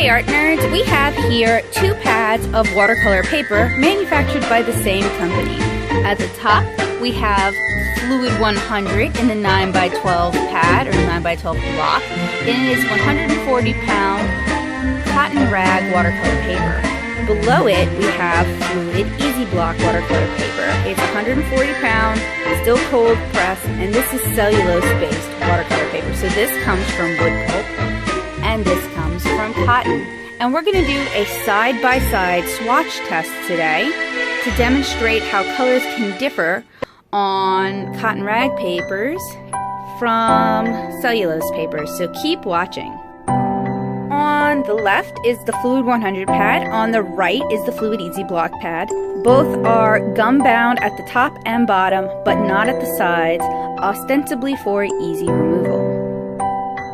Hey art nerds, we have here 2 pads of watercolor paper manufactured by the same company. At the top we have Fluid 100 in the 9x12 pad or 9x12 block. It is 140-pound cotton rag watercolor paper. Below it we have Fluid Easy Block watercolor paper. It's 140-pound, still cold pressed, and this is cellulose-based watercolor paper. So this comes from wood pulp, and this comes from cotton. And we're going to do a side-by-side swatch test today to demonstrate how colors can differ on cotton rag papers from cellulose papers. So keep watching. On the left is the Fluid 100 pad. On the right is the Fluid Easy Block pad. Both are gum bound at the top and bottom, but not at the sides, ostensibly for easy removal.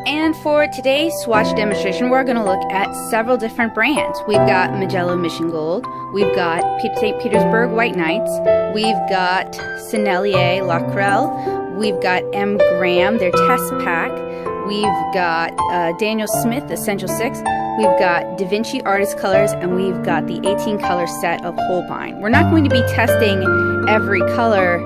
And for today's swatch demonstration, we're going to look at several different brands. We've got Mijello Mission Gold, we've got St. Petersburg White Knights, we've got Sennelier Swatching, we've got M. Graham, their test pack, we've got Daniel Smith Essential 6, we've got Vinci Watercolors, and we've got the 18-color set of Holbein. We're not going to be testing every color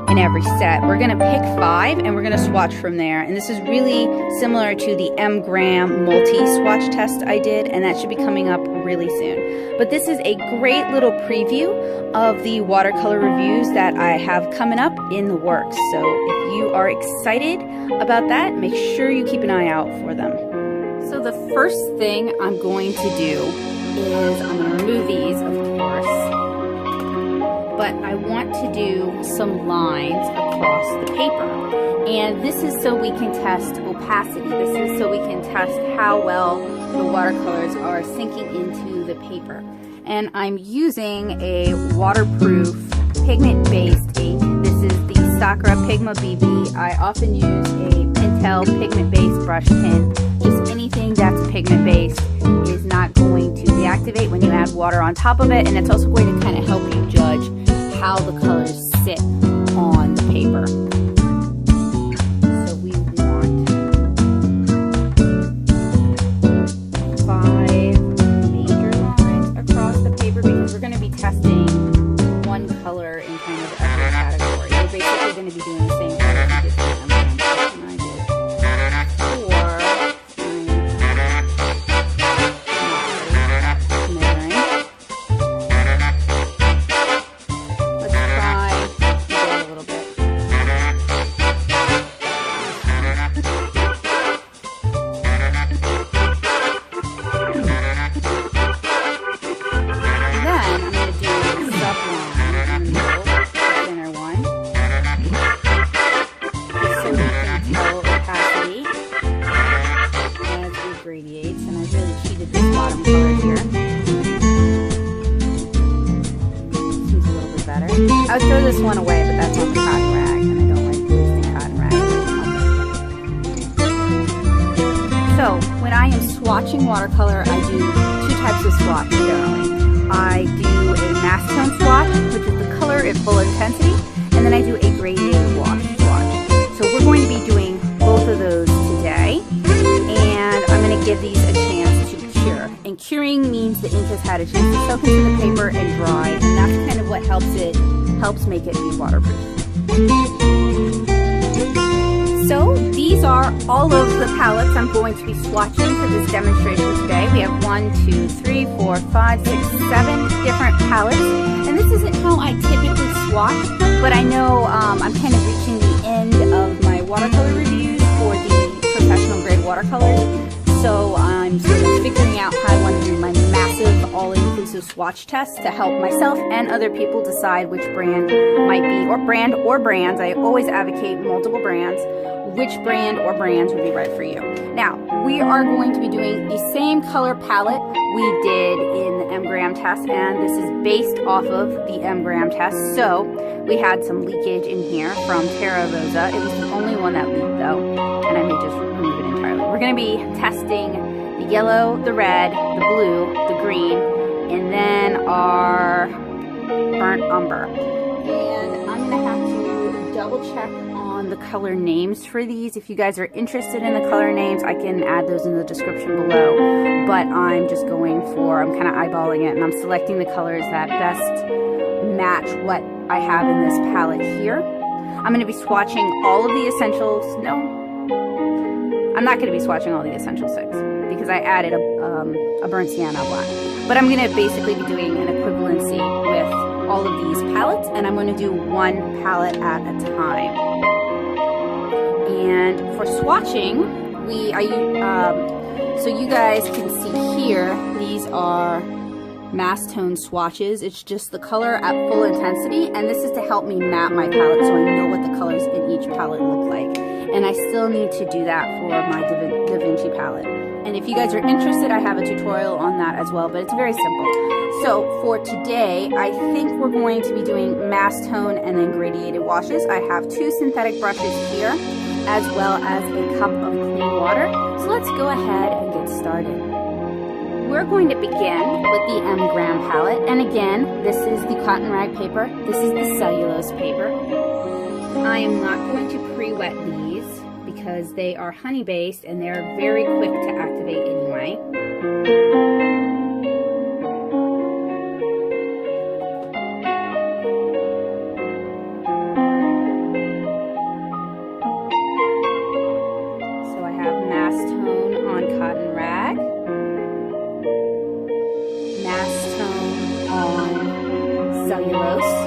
in every set. We're going to pick 5 and we're going to swatch from there. And this is really similar to the M. Graham multi-swatch test I did, and that should be coming up really soon. But this is a great little preview of the watercolor reviews that I have coming up in the works. So if you are excited about that, make sure you keep an eye out for them. So the first thing I'm going to do is I'm going to remove these, of course. But I want to do some lines across the paper. And this is so we can test opacity. This is so we can test how well the watercolors are sinking into the paper. And I'm using a waterproof pigment-based ink. This is the Sakura Pigma BB. I often use a Pentel pigment-based brush pen. Just anything that's pigment-based is not going to deactivate when you add water on top of it, and it's also going to kind of help you judge how the colors sit on the paper. So we want 5 major lines across the paper because we're going to be testing one color in kind of every category. We're basically going to be doing the same color we did for them. I would throw this one away, but that's on the cotton rag, and I don't like wasting cotton rag. So, when I am swatching watercolor, I do 2 types of swatch generally. I do a mass tone swatch, which is the color at full intensity, and then I do a gradiated wash swatch. So we're going to be doing both of those today, and I'm going to give these a chance to cure. And curing means the ink has had a chance to soak into the paper and dry, and that's kind of what helps make it be waterproof. So these are all of the palettes I'm going to be swatching for this demonstration today. We have 1, 2, 3, 4, 5, 6, 7 different palettes, and this isn't how I typically swatch, but I know I'm kind of reaching the end of my watercolor reviews for the professional grade watercolors. So I'm sort of figuring out how I want to do my massive all-inclusive swatch test to help myself and other people decide which brand might be, or brands. I always advocate multiple brands. Which brand or brands would be right for you. Now, we are going to be doing the same color palette we did in the M. Graham test, and this is based off of the M. Graham test. So we had some leakage in here from Terra Rosa. It was the only one that leaked though, and I may just remove it entirely. We're going to be testing the yellow, the red, the blue, the green, and then our burnt umber. And I'm going to have to double check on the color names for these. If you guys are interested in the color names, I can add those in the description below. But I'm just going for, I'm kind of eyeballing it, and I'm selecting the colors that best match what I have in this palette here. I'm going to be swatching all of the essentials. No, I'm not going to be swatching all the essential 6 because I added a burnt sienna black. But I'm going to basically be doing an equivalency with all of these palettes, and I'm going to do one palette at a time. And for swatching, so you guys can see here, these are mass tone swatches. It's just the color at full intensity, and this is to help me map my palette so I know what the colors in each palette look like. And I still need to do that for my Da Vinci palette. And if you guys are interested, I have a tutorial on that as well, but it's very simple. So for today, I think we're going to be doing mass tone and then gradiated washes. I have 2 synthetic brushes here, as well as a cup of clean water. So let's go ahead and get started. We're going to begin with the M Gram palette, and again, this is the cotton rag paper, this is the cellulose paper. I am not going to pre-wet these because they are honey based and they're very quick to activate anyway. So I have mass tone on cotton rag, mass tone on cellulose,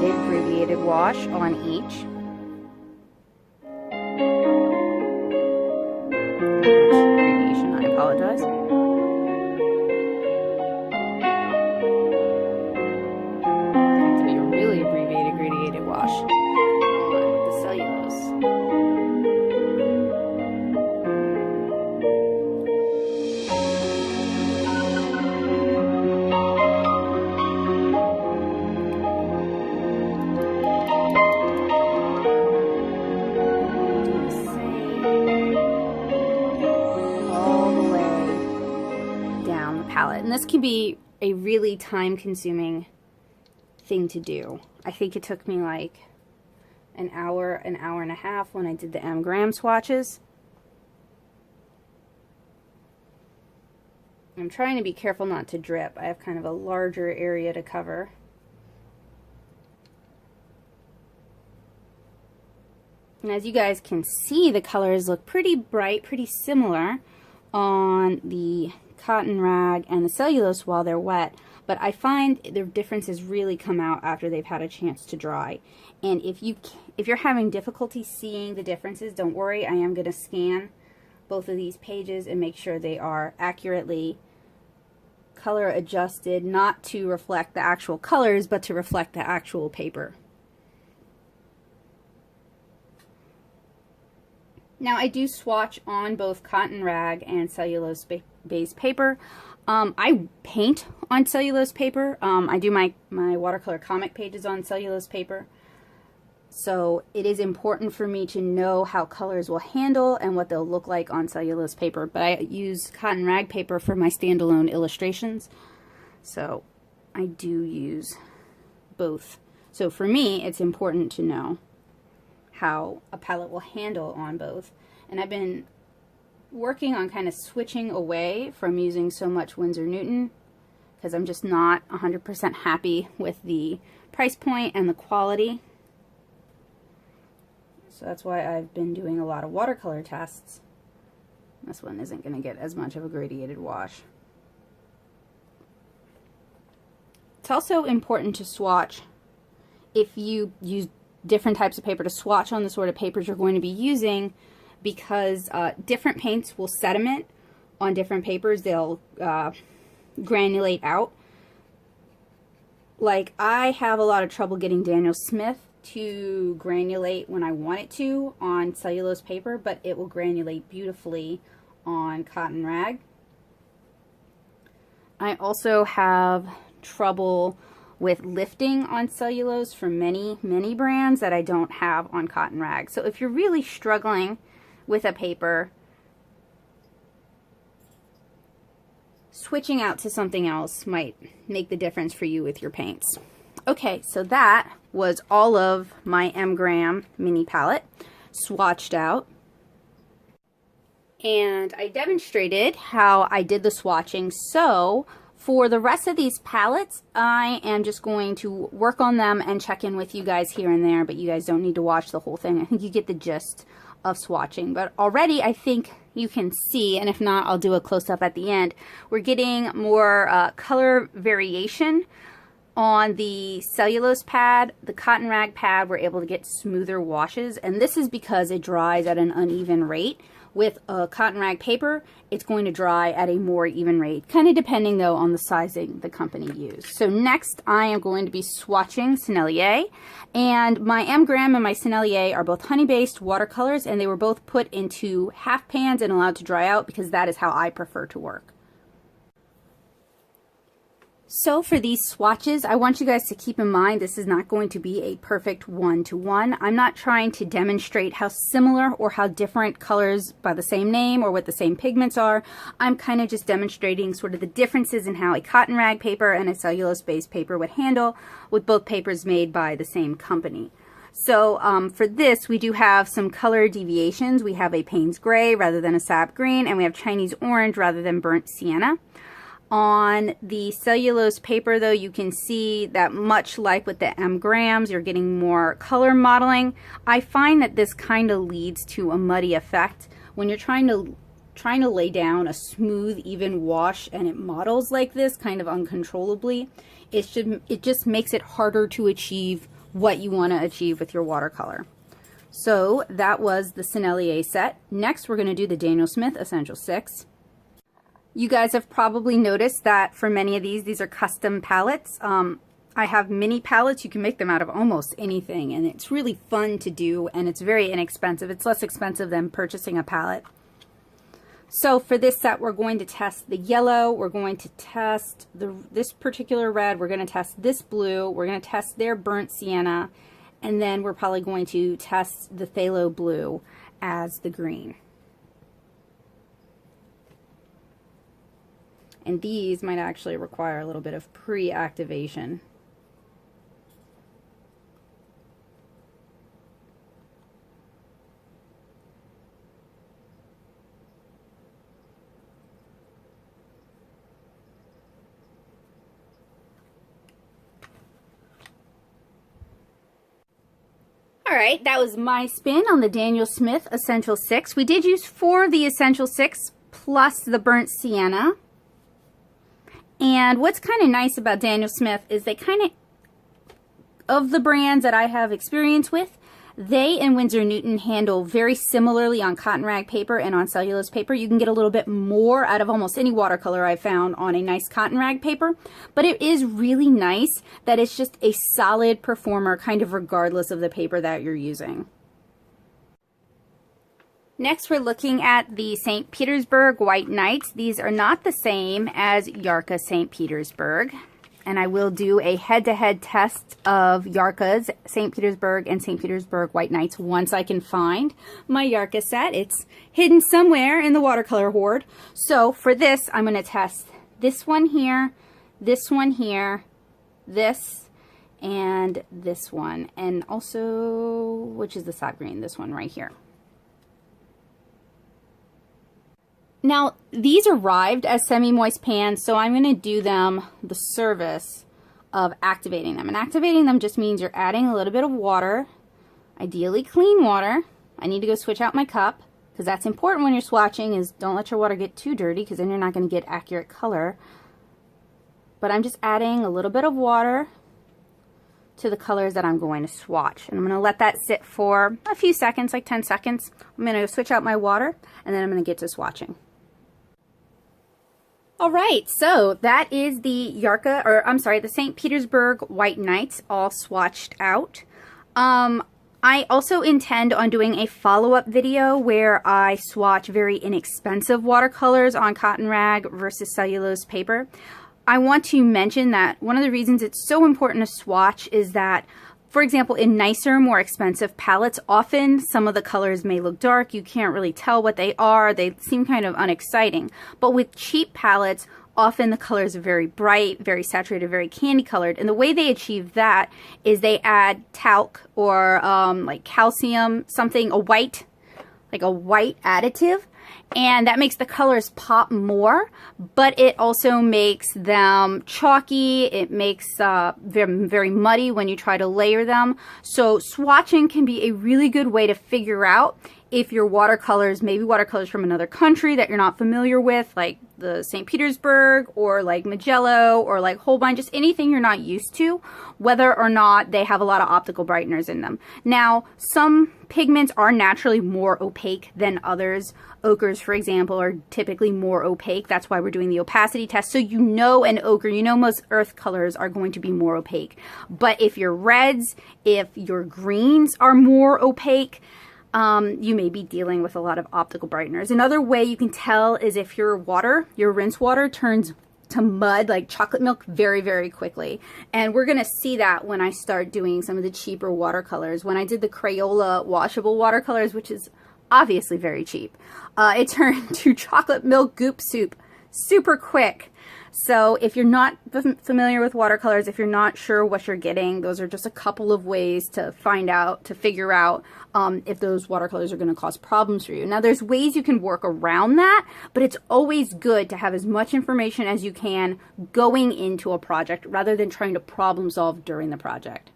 abbreviated wash on each. Abbreviation, I apologize. It's to be a really abbreviated gradiated wash on the cellulose. And this can be a really time-consuming thing to do. I think it took me like an hour and a half when I did the M Gram swatches. I'm trying to be careful not to drip. I have kind of a larger area to cover. And as you guys can see, the colors look pretty bright, pretty similar on the cotton rag and the cellulose while they're wet, but I find the differences really come out after they've had a chance to dry. And if you're having difficulty seeing the differences, don't worry, I am going to scan both of these pages and make sure they are accurately color adjusted, not to reflect the actual colors, but to reflect the actual paper. Now I do swatch on both cotton rag and cellulose based paper. I paint on cellulose paper. I do my watercolor comic pages on cellulose paper. So it is important for me to know how colors will handle and what they'll look like on cellulose paper. But I use cotton rag paper for my standalone illustrations. So I do use both. So for me, it's important to know how a palette will handle on both. And I've been working on kind of switching away from using so much Winsor Newton because I'm just not 100% happy with the price point and the quality. So that's why I've been doing a lot of watercolor tests. This one isn't going to get as much of a gradiated wash. It's also important to swatch if you use different types of paper to swatch on the sort of papers you're going to be using, because different paints will sediment on different papers. They'll granulate out. Like, I have a lot of trouble getting Daniel Smith to granulate when I want it to on cellulose paper, but it will granulate beautifully on cotton rag. I also have trouble with lifting on cellulose for many brands that I don't have on cotton rag. So if you're really struggling with a paper, switching out to something else might make the difference for you with your paints. Okay, so that was all of my M-Gram mini palette swatched out. And I demonstrated how I did the swatching. So for the rest of these palettes, I am just going to work on them and check in with you guys here and there, but you guys don't need to watch the whole thing. I think you get the gist of swatching. But already I think you can see, and if not, I'll do a close-up at the end, we're getting more color variation on the cellulose pad. The cotton rag pad, we're able to get smoother washes, and this is because it dries at an uneven rate. With a cotton rag paper, it's going to dry at a more even rate, kind of depending though on the sizing the company used. So next I am going to be swatching Sennelier, and my M-Gram and my Sennelier are both honey-based watercolors, and they were both put into half pans and allowed to dry out because that is how I prefer to work. So for these swatches, I want you guys to keep in mind this is not going to be a perfect one-to-one. I'm not trying to demonstrate how similar or how different colors by the same name or what the same pigments are. I'm kind of just demonstrating sort of the differences in how a cotton rag paper and a cellulose-based paper would handle with both papers made by the same company. So for this, we do have some color deviations. We have a Payne's Gray rather than a sap green, and we have Chinese orange rather than burnt sienna. On the cellulose paper, though, you can see that much like with the M-Grams, you're getting more color modeling. I find that this kind of leads to a muddy effect. When you're trying to lay down a smooth, even wash and it models like this kind of uncontrollably, it just makes it harder to achieve what you want to achieve with your watercolor. So that was the Sennelier set. Next, we're going to do the Daniel Smith Essential 6. You guys have probably noticed that for many of these are custom palettes. I have mini palettes. You can make them out of almost anything, and it's really fun to do, and it's very inexpensive. It's less expensive than purchasing a palette. So for this set, we're going to test the yellow, we're going to test this particular red, we're going to test this blue, we're going to test their burnt sienna, and then we're probably going to test the phthalo blue as the green. And these might actually require a little bit of pre-activation. Alright, that was my spin on the Daniel Smith Essential 6. We did use 4 of the Essential 6 plus the burnt sienna. And what's kind of nice about Daniel Smith is they kind of the brands that I have experience with, they and Winsor Newton handle very similarly on cotton rag paper and on cellulose paper. You can get a little bit more out of almost any watercolor I've found on a nice cotton rag paper, but it is really nice that it's just a solid performer kind of regardless of the paper that you're using. Next, we're looking at the St. Petersburg White Knights. These are not the same as Yarka St. Petersburg, and I will do a head-to-head test of Yarka's St. Petersburg and St. Petersburg White Knights once I can find my Yarka set. It's hidden somewhere in the watercolor hoard. So for this, I'm going to test this one here, this, and this one, and also, which is the sap green, this one right here. Now, these arrived as semi-moist pans, so I'm going to do them the service of activating them. And activating them just means you're adding a little bit of water, ideally clean water. I need to go switch out my cup, because that's important when you're swatching, is don't let your water get too dirty, because then you're not going to get accurate color. But I'm just adding a little bit of water to the colors that I'm going to swatch. And I'm going to let that sit for a few seconds, like 10 seconds. I'm going to switch out my water, and then I'm going to get to swatching. All right, so that is the the St. Petersburg White Knights all swatched out. I also intend on doing a follow-up video where I swatch very inexpensive watercolors on cotton rag versus cellulose paper. I want to mention that one of the reasons it's so important to swatch is that, for example, in nicer, more expensive palettes, often some of the colors may look dark. You can't really tell what they are. They seem kind of unexciting. But with cheap palettes, often the colors are very bright, very saturated, very candy colored. And the way they achieve that is they add talc or like calcium, something, a white additive. And that makes the colors pop more, but it also makes them chalky. It makes them very muddy when you try to layer them. So swatching can be a really good way to figure out if your watercolors, maybe watercolors from another country that you're not familiar with, like the St. Petersburg or like Mijello or like Holbein, just anything you're not used to, whether or not they have a lot of optical brighteners in them. Now, some pigments are naturally more opaque than others. Ochres, for example, are typically more opaque. That's why we're doing the opacity test. So you know an ochre, you know most earth colors are going to be more opaque. But if your reds, if your greens are more opaque, you may be dealing with a lot of optical brighteners. Another way you can tell is if your water, your rinse water, turns to mud, like chocolate milk, very, very quickly. And we're going to see that when I start doing some of the cheaper watercolors. When I did the Crayola washable watercolors, which is obviously very cheap, it turned to chocolate milk goop soup super quick. So if you're not familiar with watercolors, if you're not sure what you're getting, those are just a couple of ways to find out, to figure out if those watercolors are going to cause problems for you. Now, there's ways you can work around that, but it's always good to have as much information as you can going into a project rather than trying to problem solve during the project.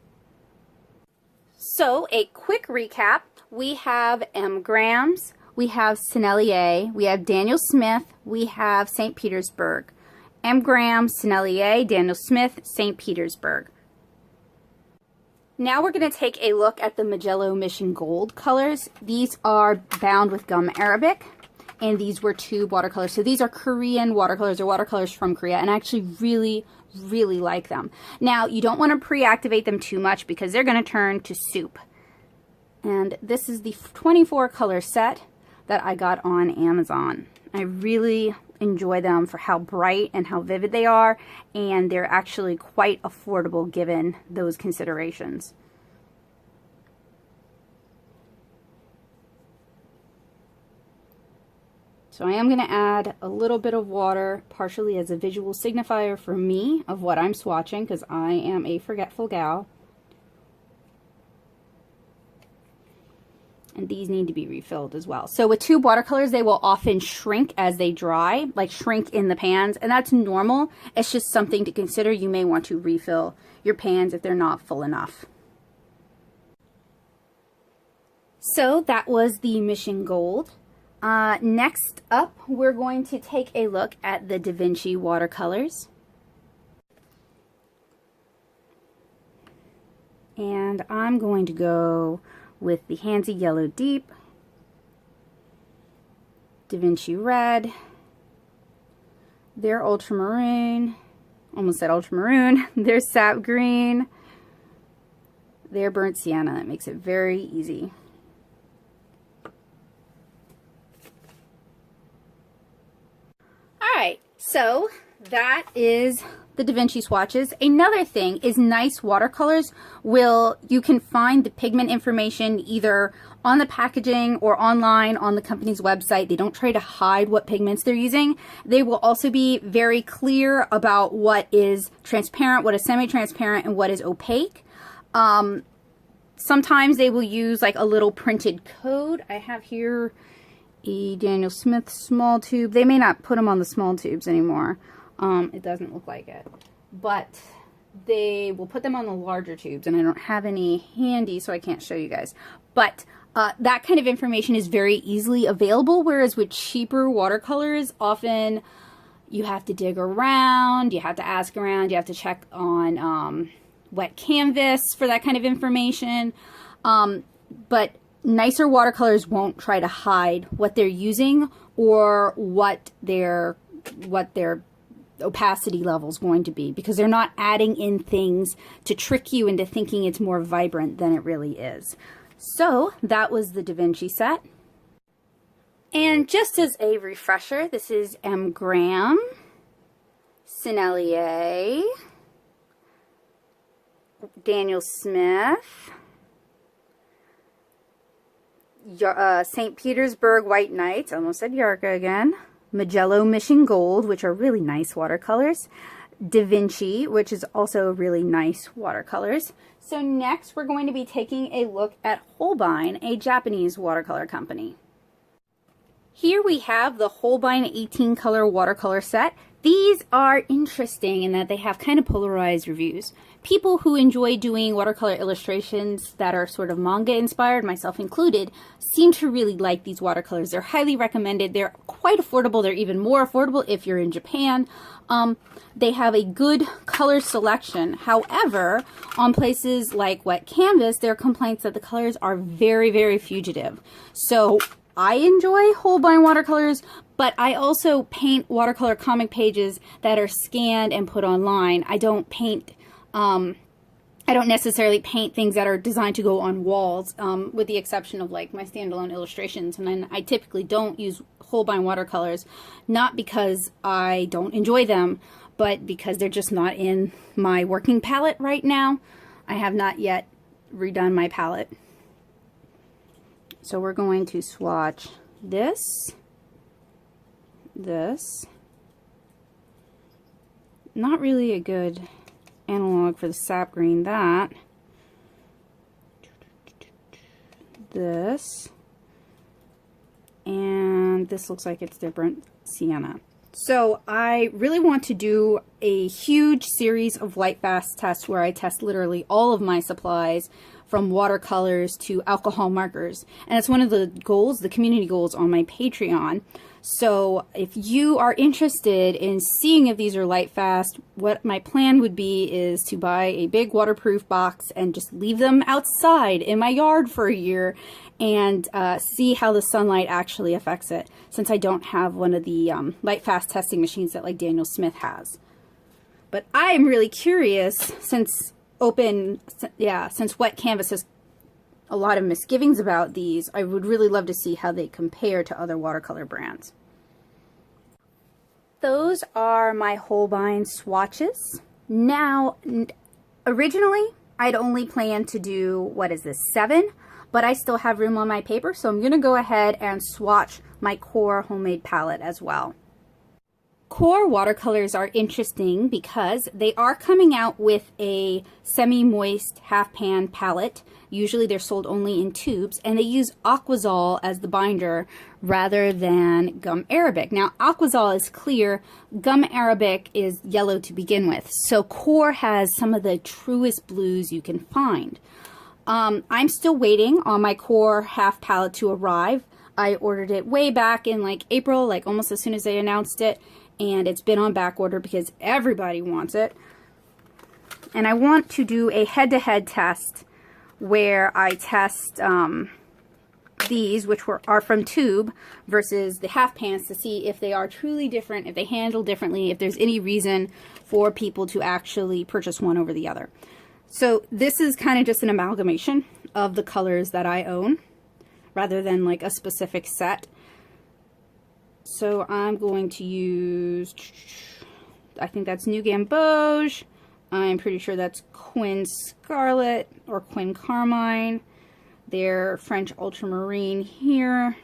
So a quick recap, we have M. Grams, we have Sennelier, we have Daniel Smith, we have St. Petersburg. M. Graham, Sennelier, Daniel Smith, St. Petersburg. Now we're going to take a look at the Mijello Mission Gold colors. These are bound with gum arabic, and these were tube watercolors. So these are Korean watercolors, or watercolors from Korea, and I actually really, really like them. Now, you don't want to pre-activate them too much because they're going to turn to soup. And this is the 24 color set that I got on Amazon. I really enjoy them for how bright and how vivid they are, and they're actually quite affordable given those considerations. So I am going to add a little bit of water, partially as a visual signifier for me of what I'm swatching, because I am a forgetful gal. And these need to be refilled as well. So with tube watercolors, they will often shrink as they dry, like shrink in the pans, and that's normal. It's just something to consider. You may want to refill your pans if they're not full enough. So that was the Mission Gold. Next up, we're going to take a look at the Da Vinci watercolors. And I'm going to go with the Handsy Yellow Deep, Da Vinci Red, their Ultramaroon, almost said Ultramaroon, their Sap Green, their Burnt Sienna. That makes it very easy. Alright, so that is the Da Vinci swatches. Another thing is nice watercolors you can find the pigment information either on the packaging or online on the company's website. They don't try to hide what pigments they're using. They will also be very clear about what is transparent, what is semi-transparent, and what is opaque. Sometimes they will use like a little printed code. I have here a Daniel Smith small tube. They may not put them on the small tubes anymore. It doesn't look like it, but they will put them on the larger tubes, and I don't have any handy, so I can't show you guys. But that kind of information is very easily available, whereas with cheaper watercolors, often you have to dig around, you have to ask around, you have to check on wet canvas for that kind of information. But nicer watercolors won't try to hide what they're using or what their opacity level is going to be, because they're not adding in things to trick you into thinking it's more vibrant than it really is. So that was the Da Vinci set. And just as a refresher, this is M. Graham, Sennelier, Daniel Smith, St. Petersburg White Knights, I almost said Yarka again, Mijello Mission Gold, which are really nice watercolors, Da Vinci, which is also really nice watercolors. So next we're going to be taking a look at Holbein, a Japanese watercolor company. Here we have the Holbein 18 color watercolor set. These are interesting in that they have kind of polarized reviews. People who enjoy doing watercolor illustrations that are sort of manga inspired, myself included, seem to really like these watercolors. They're highly recommended. They're quite affordable. They're even more affordable if you're in Japan. They have a good color selection. However, on places like wet canvas, there are complaints that the colors are very, very fugitive. So I enjoy Holbein watercolors, but I also paint watercolor comic pages that are scanned and put online. I don't necessarily paint things that are designed to go on walls, with the exception of like my standalone illustrations. And then I typically don't use Holbein watercolors, not because I don't enjoy them, but because they're just not in my working palette right now. I have not yet redone my palette. So we're going to swatch this. Not really a good analog for the sap green. This. And this looks like it's different sienna. So I really want to do a huge series of light fast tests where I test literally all of my supplies, from watercolors to alcohol markers. And it's one of the goals, the community goals on my Patreon. So if you are interested in seeing if these are light fast, what my plan would be is to buy a big waterproof box and just leave them outside in my yard for a year and see how the sunlight actually affects it, since I don't have one of the light fast testing machines that like Daniel Smith has. But I'm really curious, since wet canvas has a lot of misgivings about these, I would really love to see how they compare to other watercolor brands. Those are my Holbein swatches. Now, originally, I'd only planned to do, 7, but I still have room on my paper, so I'm going to go ahead and swatch my Core homemade palette as well. Core watercolors are interesting because they are coming out with a semi-moist half pan palette. Usually they're sold only in tubes, and they use Aquazol as the binder rather than gum arabic. Now, Aquazol is clear, gum arabic is yellow to begin with, so Core has some of the truest blues you can find. I'm still waiting on my Core half palette to arrive. I ordered it way back in like April, like almost as soon as they announced it, and it's been on back order because everybody wants it. And I want to do a head-to-head test where I test these, which are from tube, versus the half pans, to see if they are truly different, if they handle differently, if there's any reason for people to actually purchase one over the other. So this is kind of just an amalgamation of the colors that I own, rather than like a specific set. So I'm going to use, I think that's New Gamboge. I'm pretty sure that's Quin Scarlet or Quin Carmine. They're French Ultramarine here.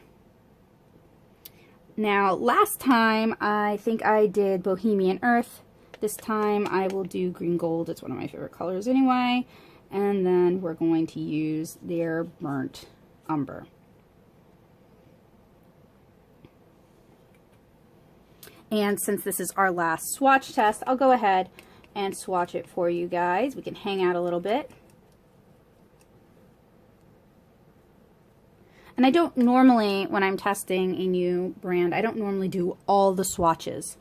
Now, last time I think I did Bohemian Earth. This time I will do Green Gold. It's one of my favorite colors anyway. And then we're going to use their Burnt Umber. And since this is our last swatch test, I'll go ahead and swatch it for you guys. We can hang out a little bit. And I don't normally, when I'm testing a new brand, I don't normally do all the swatches.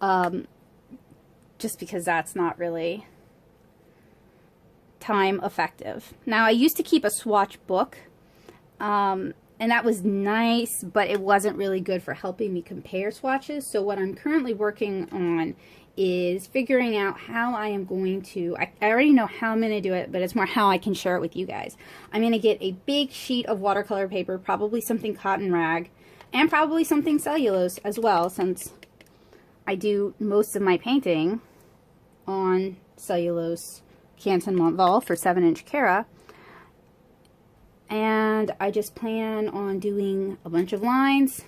Just because that's not really time effective. Now, I used to keep a swatch book. And that was nice, but it wasn't really good for helping me compare swatches. So what I'm currently working on is figuring out how I am going to, I already know how I'm going to do it, but it's more how I can share it with you guys. I'm going to get a big sheet of watercolor paper, probably something cotton rag, and probably something cellulose as well, since I do most of my painting on cellulose Canson Montval for 7-inch Cara. And I just plan on doing a bunch of lines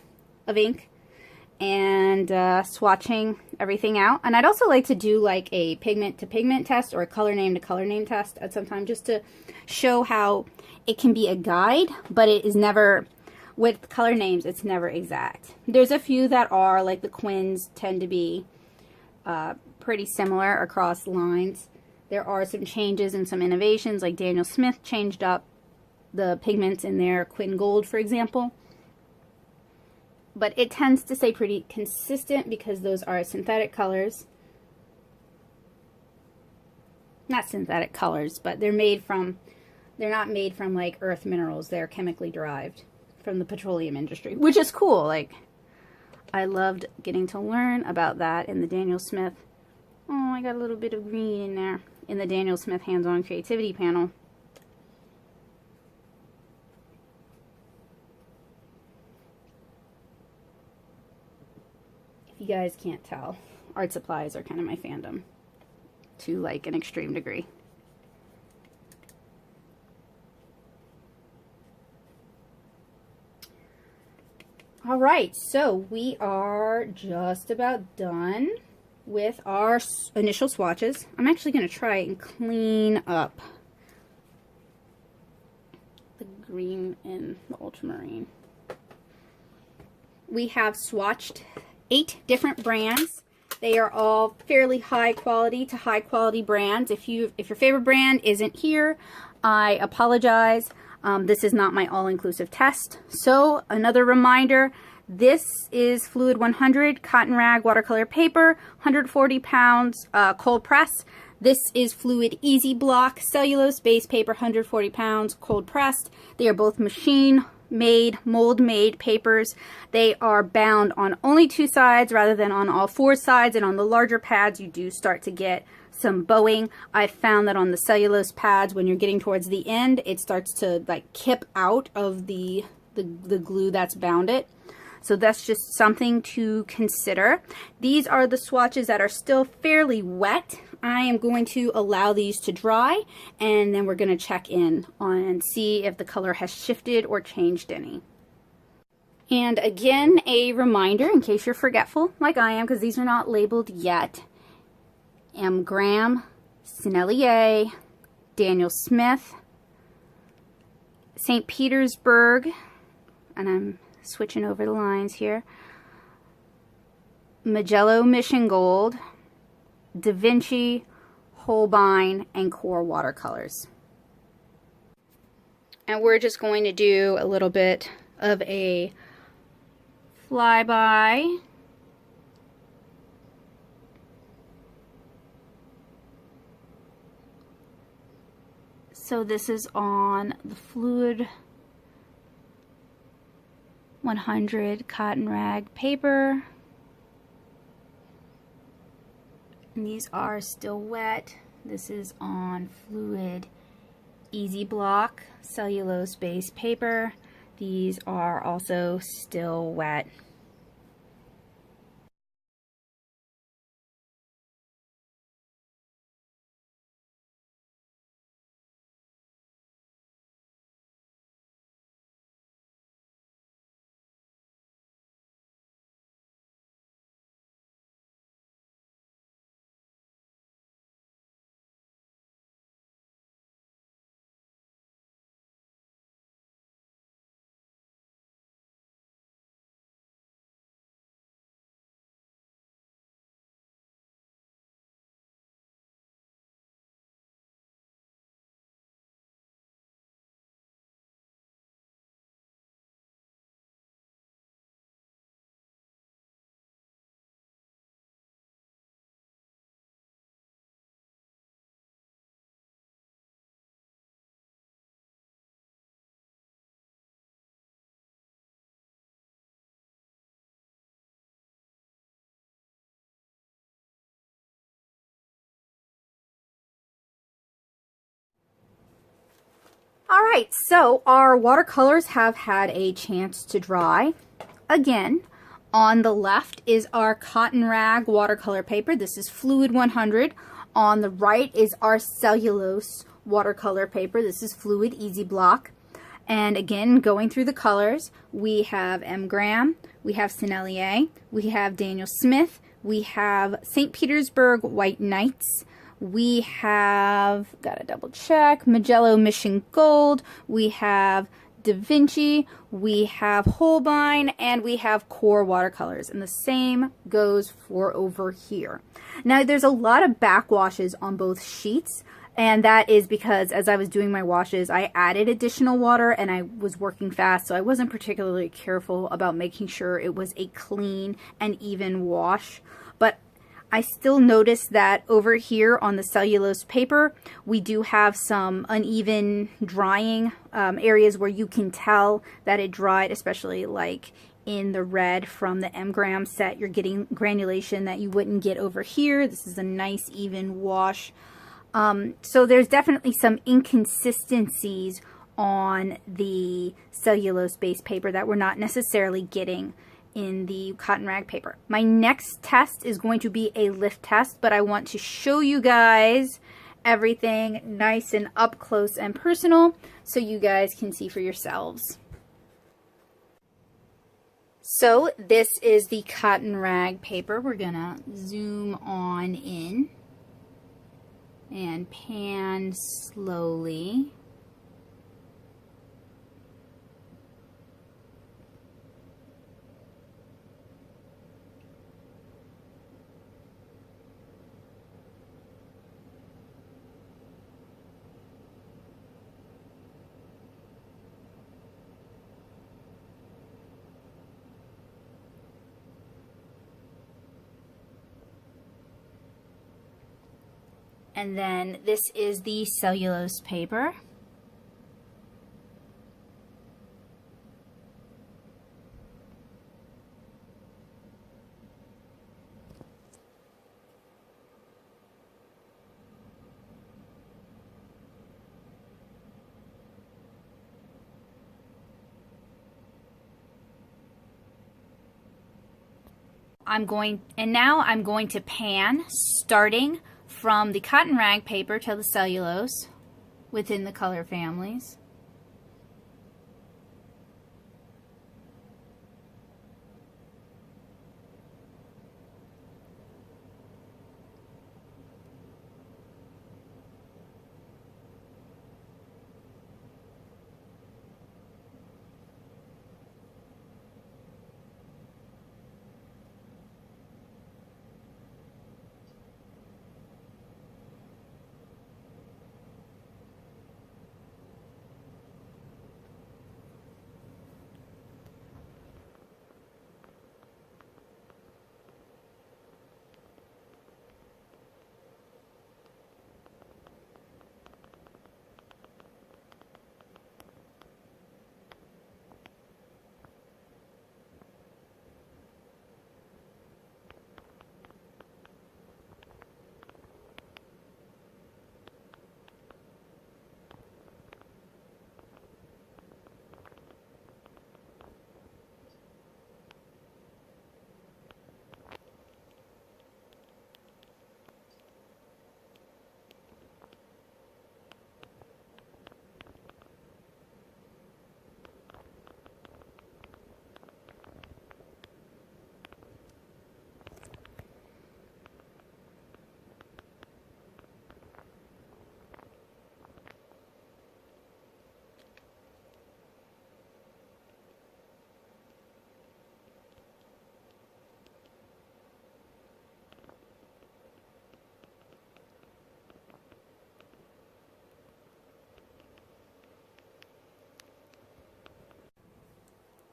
of ink and swatching everything out. And I'd also like to do like a pigment to pigment test or a color name to color name test at some time, just to show how it can be a guide, but it is never, with color names, it's never exact. There's a few that are, like the Quins tend to be pretty similar across lines. There are some changes and some innovations, like Daniel Smith changed up the pigments in their Quin Gold, for example. But it tends to stay pretty consistent because those are synthetic colors. Not synthetic colors, but they're not made from like earth minerals. They're chemically derived from the petroleum industry, which is cool. Like, I loved getting to learn about that in the Daniel Smith. Oh, I got a little bit of green in there in the Daniel Smith hands-on creativity panel. You guys can't tell, art supplies are kind of my fandom to like an extreme degree. All right, so we are just about done with our initial swatches. I'm actually going to try and clean up the green and the ultramarine. We have swatched 8 different brands. They are all fairly high quality to high quality brands. If your favorite brand isn't here, I apologize. This is not my all-inclusive test. So another reminder, this is Fluid 100 cotton rag watercolor paper, 140 pounds cold press. This is Fluid Easy Block cellulose base paper, 140 pounds cold pressed. They are both machine made, mold made papers. They are bound on only 2 sides rather than on all 4 sides, and on the larger pads you do start to get some bowing. I found that on the cellulose pads, when you're getting towards the end, it starts to like kip out of the glue that's bound it. So that's just something to consider. These are the swatches that are still fairly wet. I am going to allow these to dry, and then we're going to check in on and see if the color has shifted or changed any. And again, a reminder, in case you're forgetful like I am, because these are not labeled yet. M. Graham, Sennelier, Daniel Smith, St. Petersburg, and I'm switching over the lines here, Mijello Mission Gold, Da Vinci, Holbein, and Core Watercolors. And we're just going to do a little bit of a flyby. So this is on the Fluid 100 cotton rag paper. And these are still wet. This is on Fluid Easy Block cellulose base paper. These are also still wet. All right, so our watercolors have had a chance to dry. Again, on the left is our cotton rag watercolor paper. This is Fluid 100. On the right is our cellulose watercolor paper. This is Fluid Easy Block. And again, going through the colors, we have M. Graham, we have Sennelier, we have Daniel Smith, we have St. Petersburg White Knights, we have, gotta double check, Mijello Mission Gold, we have Da Vinci, we have Holbein, and we have Core Watercolors. And the same goes for over here. Now, there's a lot of backwashes on both sheets. And that is because as I was doing my washes, I added additional water and I was working fast, so I wasn't particularly careful about making sure it was a clean and even wash. But I still noticed that over here on the cellulose paper, we do have some uneven drying areas where you can tell that it dried, especially like in the red from the M. Graham set. You're getting granulation that you wouldn't get over here. This is a nice even wash. So there's definitely some inconsistencies on the cellulose-based paper that we're not necessarily getting in the cotton rag paper. My next test is going to be a lift test, but I want to show you guys everything nice and up close and personal so you guys can see for yourselves. So this is the cotton rag paper. We're gonna zoom on in and pan slowly. And then this is the cellulose paper. Now I'm going to pan, starting from the cotton rag paper to the cellulose within the color families.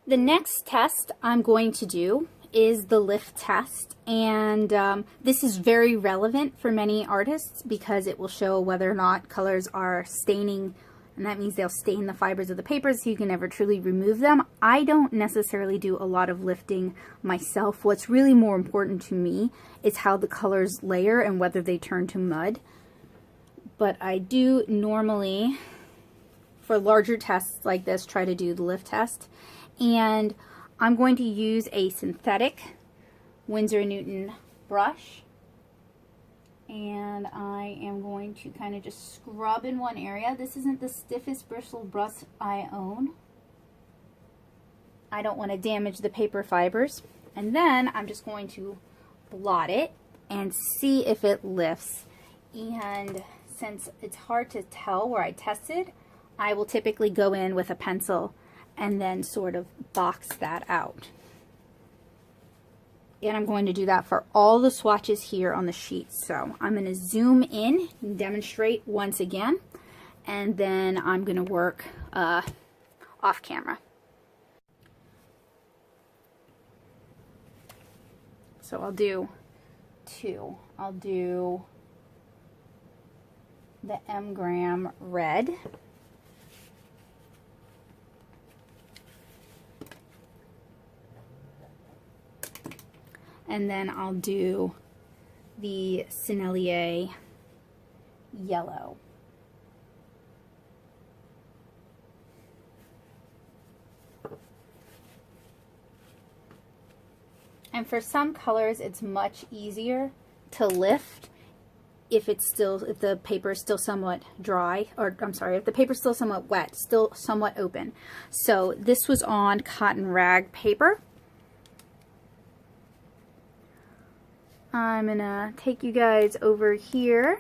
The next test I'm going to do is the lift test, and this is very relevant for many artists because it will show whether or not colors are staining, and that means they'll stain the fibers of the paper so you can never truly remove them. I don't necessarily do a lot of lifting myself. What's really more important to me is how the colors layer and whether they turn to mud. But I do normally, for larger tests like this, try to do the lift test. And I'm going to use a synthetic Winsor & Newton brush. and I am going to kind of just scrub in one area. This isn't the stiffest bristle brush I own. I don't want to damage the paper fibers. And then I'm just going to blot it and see if it lifts. And since it's hard to tell where I tested, I will typically go in with a pencil and then sort of box that out. And I'm going to do that for all the swatches here on the sheet. So I'm going to zoom in and demonstrate once again, and then I'm going to work off camera. So I'll do two. I'll do the M-Gram red. And then I'll do the Sennelier yellow. And for some colors, it's much easier to lift if the paper is still somewhat dry, or I'm sorry, if the paper is still somewhat wet, still somewhat open. So this was on cotton rag paper. I'm gonna take you guys over here,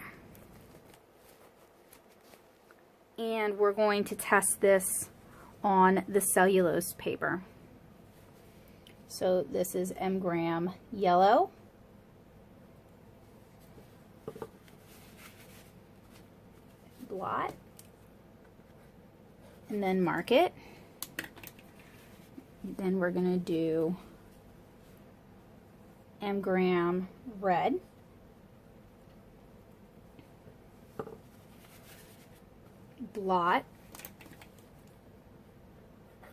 and we're going to test this on the cellulose paper. So this is M-Gram yellow. Blot. And then mark it. Then we're gonna do M-Gram red. Blot.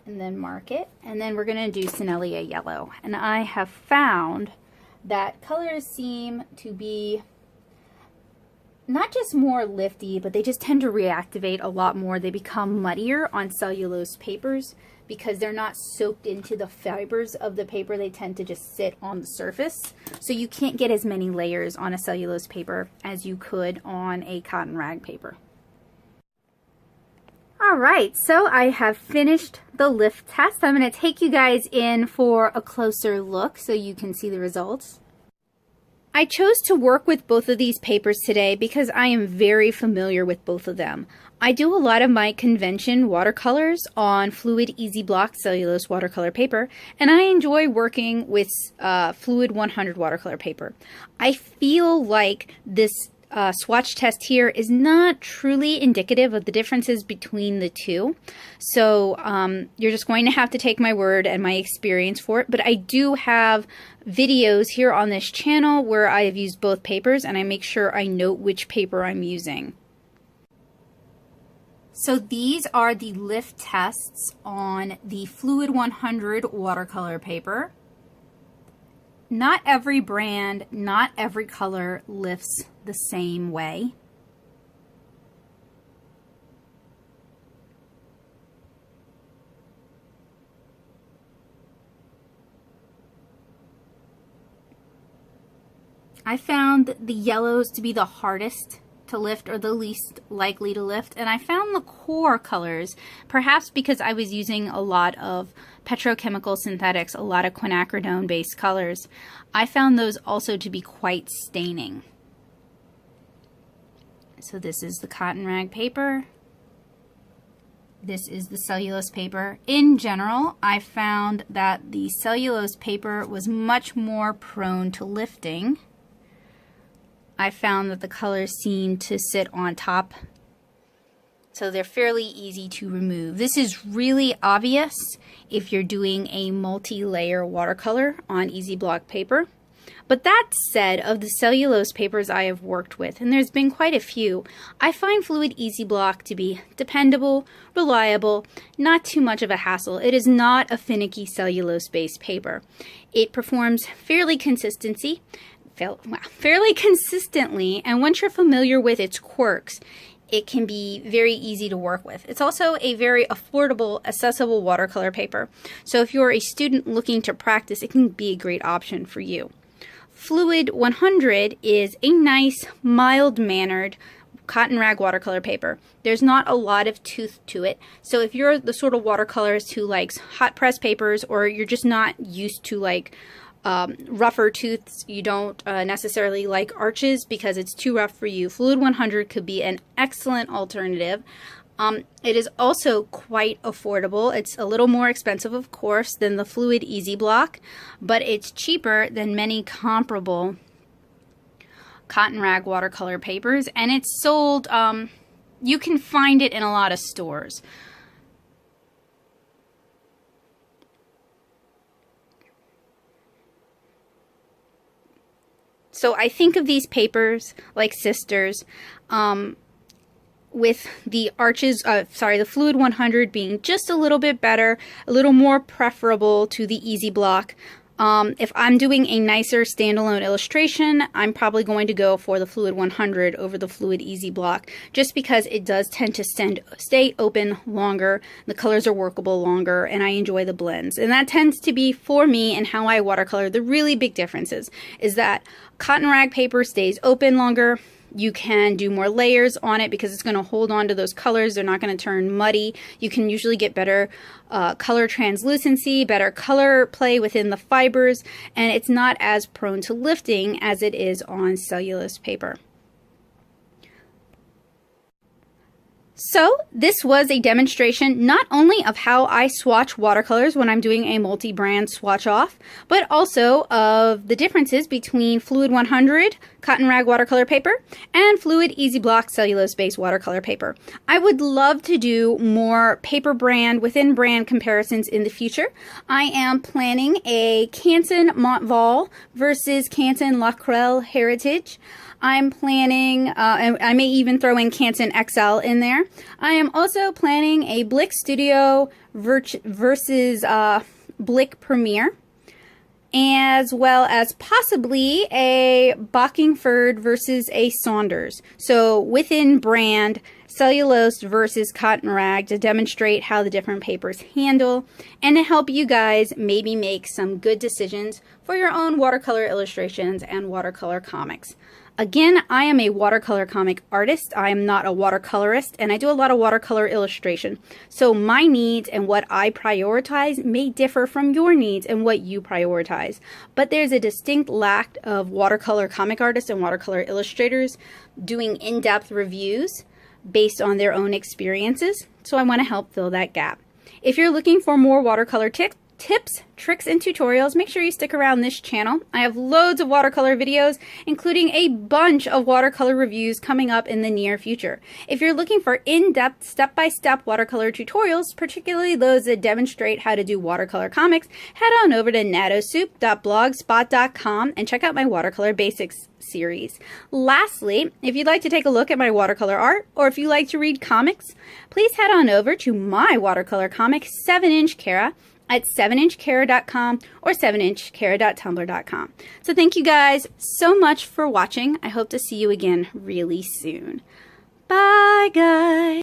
And then mark it. And then we're going to do Sennelier yellow. And I have found that colors seem to be not just more lifty, but they just tend to reactivate a lot more. They become muddier on cellulose papers because they're not soaked into the fibers of the paper. They tend to just sit on the surface. So you can't get as many layers on a cellulose paper as you could on a cotton rag paper. Alright, so I have finished the lift test. I'm going to take you guys in for a closer look so you can see the results. I chose to work with both of these papers today because I am very familiar with both of them. I do a lot of my convention watercolors on Fluid Easy Block cellulose watercolor paper, and I enjoy working with Fluid 100 watercolor paper. I feel like this swatch test here is not truly indicative of the differences between the two. So you're just going to have to take my word and my experience for it. But I do have videos here on this channel where I have used both papers, and I make sure I note which paper I'm using. So these are the lift tests on the Fluid 100 watercolor paper. Not every brand, not every color lifts the same way. I found the yellows to be the hardest to lift, or the least likely to lift, and I found the core colors, perhaps because I was using a lot of petrochemical synthetics, a lot of quinacridone based colors, I found those also to be quite staining. So this is the cotton rag paper. This is the cellulose paper. In general, I found that the cellulose paper was much more prone to lifting. I found that the colors seem to sit on top, so they're fairly easy to remove. This is really obvious if you're doing a multi-layer watercolor on Easy Block paper. But that said, of the cellulose papers I have worked with, and there's been quite a few, I find Fluid Easy Block to be dependable, reliable, not too much of a hassle. It is not a finicky cellulose-based paper. It performs fairly consistently, and once you're familiar with its quirks, it can be very easy to work with. It's also a very affordable, accessible watercolor paper. So if you're a student looking to practice, it can be a great option for you. Fluid 100 is a nice, mild-mannered cotton rag watercolor paper. There's not a lot of tooth to it. So if you're the sort of watercolorist who likes hot press papers, or you're just not used to like rougher tooths, you don't necessarily like arches because it's too rough for you, Fluid 100 could be an excellent alternative. It is also quite affordable. It's a little more expensive, of course, than the Fluid Easy Block, but it's cheaper than many comparable cotton rag watercolor papers, and it's sold, you can find it in a lot of stores. So I think of these papers like sisters, with the arches, the Fluid 100 being just a little bit better, a little more preferable to the Easy Block. If I'm doing a nicer standalone illustration, I'm probably going to go for the Fluid 100 over the Fluid Easy Block, just because it does tend to stay open longer, the colors are workable longer, and I enjoy the blends. And that tends to be, for me and how I watercolor, the really big differences is that cotton rag paper stays open longer. You can do more layers on it because it's going to hold on to those colors. They're not going to turn muddy. You can usually get better color translucency, better color play within the fibers, and it's not as prone to lifting as it is on cellulose paper. So this was a demonstration not only of how I swatch watercolors when I'm doing a multi-brand swatch off, but also of the differences between Fluid 100 cotton rag watercolor paper and Fluid Easy Block cellulose-based watercolor paper. I would love to do more paper brand within brand comparisons in the future. I am planning a Canson Montval versus Canson Lacrel Heritage. I'm planning, and I may even throw in Canson XL in there. I am also planning a Blick Studio versus Blick Premier, as well as possibly a Bockingford versus a Saunders. So within brand, cellulose versus cotton rag, to demonstrate how the different papers handle and to help you guys maybe make some good decisions for your own watercolor illustrations and watercolor comics. Again, I am a watercolor comic artist. I am not a watercolorist, and I do a lot of watercolor illustration. So my needs and what I prioritize may differ from your needs and what you prioritize. But there's a distinct lack of watercolor comic artists and watercolor illustrators doing in-depth reviews based on their own experiences. So I want to help fill that gap. If you're looking for more watercolor tips, tricks, and tutorials, make sure you stick around this channel. I have loads of watercolor videos, including a bunch of watercolor reviews coming up in the near future. If you're looking for in-depth, step-by-step watercolor tutorials, particularly those that demonstrate how to do watercolor comics, head on over to nattosoup.blogspot.com and check out my Watercolor Basics series. Lastly, if you'd like to take a look at my watercolor art, or if you like to read comics, please head on over to my watercolor comic, 7-Inch Kara, at 7inchkara.com or 7inchkara.tumblr.com. So thank you guys so much for watching. I hope to see you again really soon. Bye, guys.